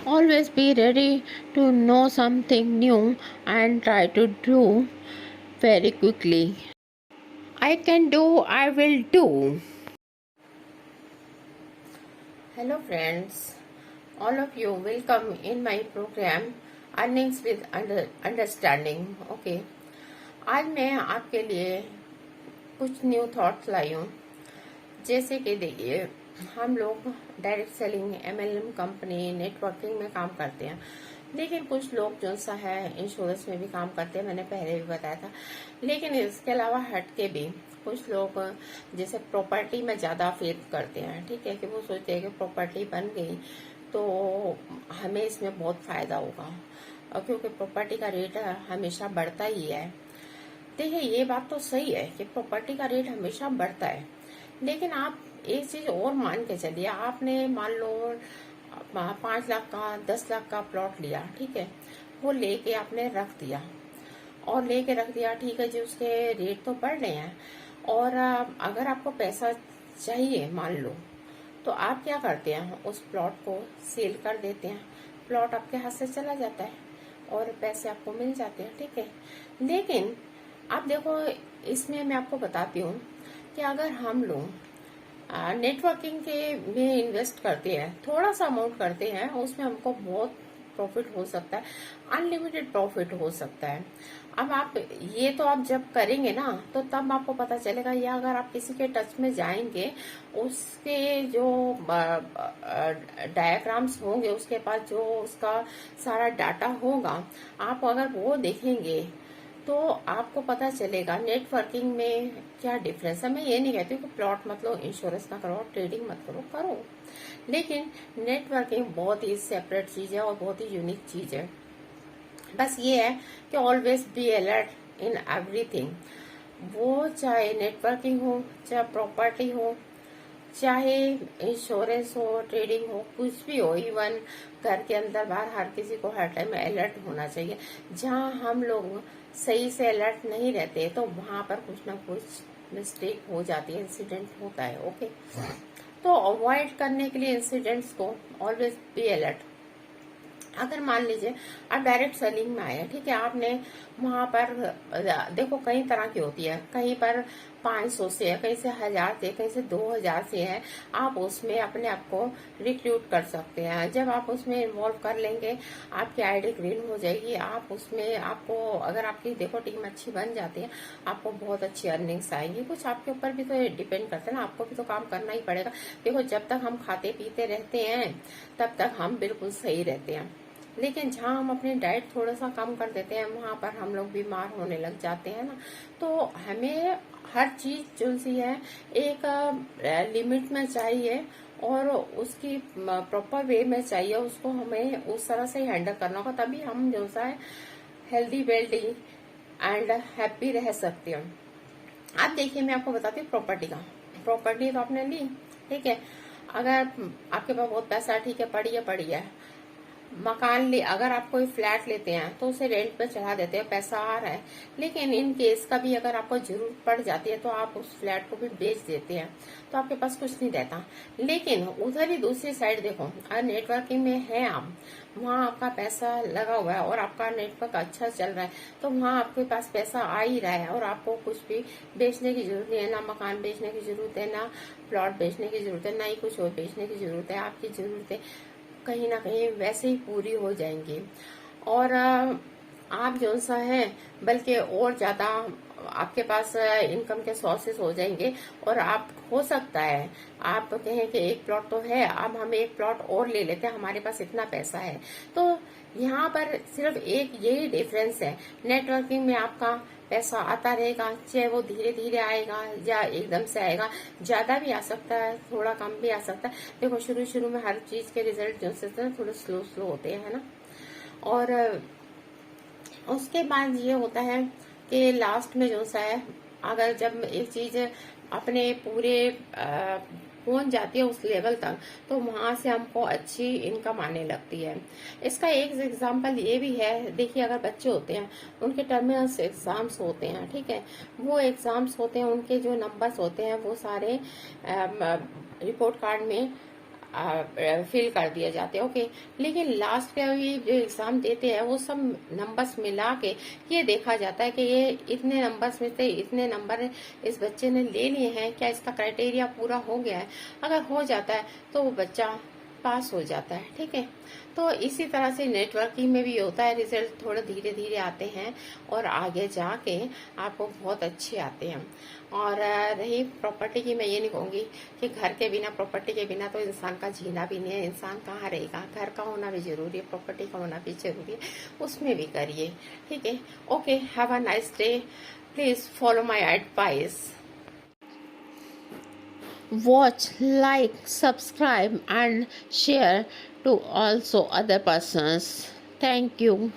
Always be ready to know something new and try to do very quickly. I can do, I will do. Hello friends, all of you welcome in my program Earnings with Understanding. Okay, आज मैं आपके लिए कुछ new thoughts लाई हूँ। जैसे कि देखिए, हम लोग direct selling, MLM company, networking में काम करते हैं, लेकिन कुछ लोग जो सा है इंश्योरेंस में भी काम करते हैं, मैंने पहले भी बताया था। लेकिन इसके अलावा हट के भी कुछ लोग जैसे प्रॉपर्टी में ज्यादा फेथ करते हैं, ठीक है, कि वो सोचते हैं कि प्रॉपर्टी बन गई तो हमें इसमें बहुत फायदा होगा, और क्योंकि प्रॉपर्टी का रेट हमेशा बढ़ता ही है। देखिए, ये बात तो सही है कि प्रॉपर्टी का रेट हमेशा बढ़ता है, लेकिन आप एक चीज और मान के चलिए, आपने मान लो 5 लाख का, 10 लाख का प्लॉट लिया, ठीक है, वो लेके आपने रख दिया, और लेके रख दिया, ठीक है जी, उसके रेट तो बढ़ रहे हैं, और अगर आपको पैसा चाहिए मान लो, तो आप क्या करते हैं, उस प्लॉट को सेल कर देते हैं, प्लॉट आपके हाथ से चला जाता है और पैसे आपको मिल जाते हैं, ठीक है। लेकिन आप देखो, इसमें मैं आपको बताती हूँ कि अगर हम लोग नेटवर्किंग के में इन्वेस्ट करते हैं, थोड़ा सा अमाउंट करते हैं, उसमें हमको बहुत प्रॉफिट हो सकता है, अनलिमिटेड प्रॉफिट हो सकता है। अब आप ये तो आप जब करेंगे ना, तो तब आपको पता चलेगा, या अगर आप किसी के टच में जाएंगे, उसके जो डायग्राम्स होंगे, उसके पास जो उसका सारा डाटा होगा, आप अगर वो देखेंगे तो आपको पता चलेगा नेटवर्किंग में क्या डिफरेंस है। मैं ये नहीं कहती कि प्लॉट मत लो, इंश्योरेंस ना करो, ट्रेडिंग मत करो, करो, लेकिन नेटवर्किंग बहुत ही सेपरेट चीज है और बहुत ही यूनिक चीज है। बस ये है कि always be alert in everything, वो चाहे नेटवर्किंग हो, चाहे प्रॉपर्टी हो, चाहे इंश्योरेंस हो, ट्रेडिंग हो, कुछ भी हो, इवन घर के अंदर बाहर हर किसी को हर टाइम अलर्ट होना चाहिए। जहाँ हम लोग सही से अलर्ट नहीं रहते तो वहां पर कुछ ना कुछ मिस्टेक हो जाती है, इंसिडेंट होता है। ओके, तो अवॉइड करने के लिए इंसिडेंट्स को ऑलवेज बी अलर्ट। अगर मान लीजिए आप डायरेक्ट सेलिंग में आए, ठीक है, आपने वहां पर देखो कई तरह की होती है, कहीं पर 500 से है, कहीं से 1000 से, कहीं से 2000 से है। आप उसमें अपने आप को रिक्रूट कर सकते हैं। जब आप उसमें इन्वॉल्व कर लेंगे, आपकी आईडी ग्रीन हो जाएगी। आप उसमें आपको, अगर आपकी देखो टीम अच्छी बन जाती है, आपको बहुत अच्छी अर्निंग्स आएगी। कुछ आपके ऊपर भी तो डिपेंड करता है ना, आपको भी तो काम करना ही पड़ेगा। देखो, जब तक हम खाते पीते रहते हैं तब तक हम बिल्कुल सही रहते हैं, लेकिन जहाँ हम अपनी डाइट थोड़ा सा कम कर देते हैं, वहां पर हम लोग बीमार होने लग जाते हैं ना। तो हमें हर चीज जो सी है एक लिमिट में चाहिए, और उसकी प्रॉपर वे में चाहिए, उसको हमें उस तरह से हैंडल करना होगा, तभी हम जो सा है हेल्दी वेल्दी एंड हैप्पी रह सकते हैं। अब देखिए, मैं आपको बताती हूँ प्रॉपर्टी का। प्रॉपर्टी तो आपने ली, ठीक है, अगर आपके पास बहुत पैसा है, ठीक है, पड़ी है, मकान ले, अगर आप कोई फ्लैट लेते हैं तो उसे रेंट पे चढ़ा देते हैं, पैसा आ रहा है, लेकिन इन केस का भी अगर आपको जरूरत पड़ जाती है तो आप उस फ्लैट को भी बेच देते हैं, तो आपके पास कुछ नहीं रहता। लेकिन उधर ही दूसरी साइड देखो, अगर नेटवर्किंग में है आप, वहाँ आपका पैसा लगा हुआ है और आपका नेटवर्क अच्छा चल रहा है, तो वहाँ आपके पास पैसा आ ही रहा है, और आपको कुछ भी बेचने की जरूरत नहीं है, ना मकान बेचने की जरूरत है, ना प्लॉट बेचने की जरूरत है, ना ही कुछ और बेचने की जरूरत है। आपकी जरूरतें कहीं ना कहीं वैसे ही पूरी हो जाएंगी, और आप जो सा है बल्कि और ज्यादा आपके पास इनकम के सोर्सेस हो जाएंगे। और आप, हो सकता है आप कहें कि एक प्लॉट तो है, अब हम एक प्लॉट और ले लेते हैं, हमारे पास इतना पैसा है। तो यहाँ पर सिर्फ एक यही डिफरेंस है, नेटवर्किंग में आपका पैसा आता रहेगा, चाहे वो धीरे धीरे आएगा या एकदम से आएगा, ज्यादा भी आ सकता है, थोड़ा कम भी आ सकता है। देखो, शुरू शुरू में हर चीज के रिजल्ट जो से थोड़े स्लो स्लो होते हैं, है ना। और उसके बाद ये होता है कि लास्ट में जो सा है, अगर जब एक चीज अपने पूरे पहुंच जाती है उस लेवल तक, तो वहां से हमको अच्छी इनकम आने लगती है। इसका एक एग्जांपल ये भी है, देखिए, अगर बच्चे होते हैं, उनके टर्मिनल्स एग्जाम्स होते हैं, ठीक है, वो एग्जाम्स होते हैं, उनके जो नंबर्स होते हैं वो सारे रिपोर्ट कार्ड में फिल कर दिया जाता है। ओके, लेकिन लास्ट में ये जो एग्जाम देते हैं वो सब नंबर्स मिला के ये देखा जाता है कि ये इतने नंबर्स में से इतने नंबर इस बच्चे ने ले लिए हैं, क्या इसका क्राइटेरिया पूरा हो गया है। अगर हो जाता है तो वो बच्चा पास हो जाता है। ठीक है, तो इसी तरह से नेटवर्किंग में भी होता है, रिजल्ट थोड़े धीरे धीरे आते हैं और आगे जाके आपको बहुत अच्छे आते हैं। और रही प्रॉपर्टी की, मैं ये नहीं कहूंगी कि घर के बिना, प्रॉपर्टी के बिना तो इंसान का जीना भी नहीं है। इंसान कहाँ रहेगा, घर का होना भी जरूरी है, प्रॉपर्टी का होना भी जरूरी है, उसमें भी करिए। ठीक है, okay, have a nice day, please follow my advice. Watch, like, subscribe and share to also other persons. Thank you.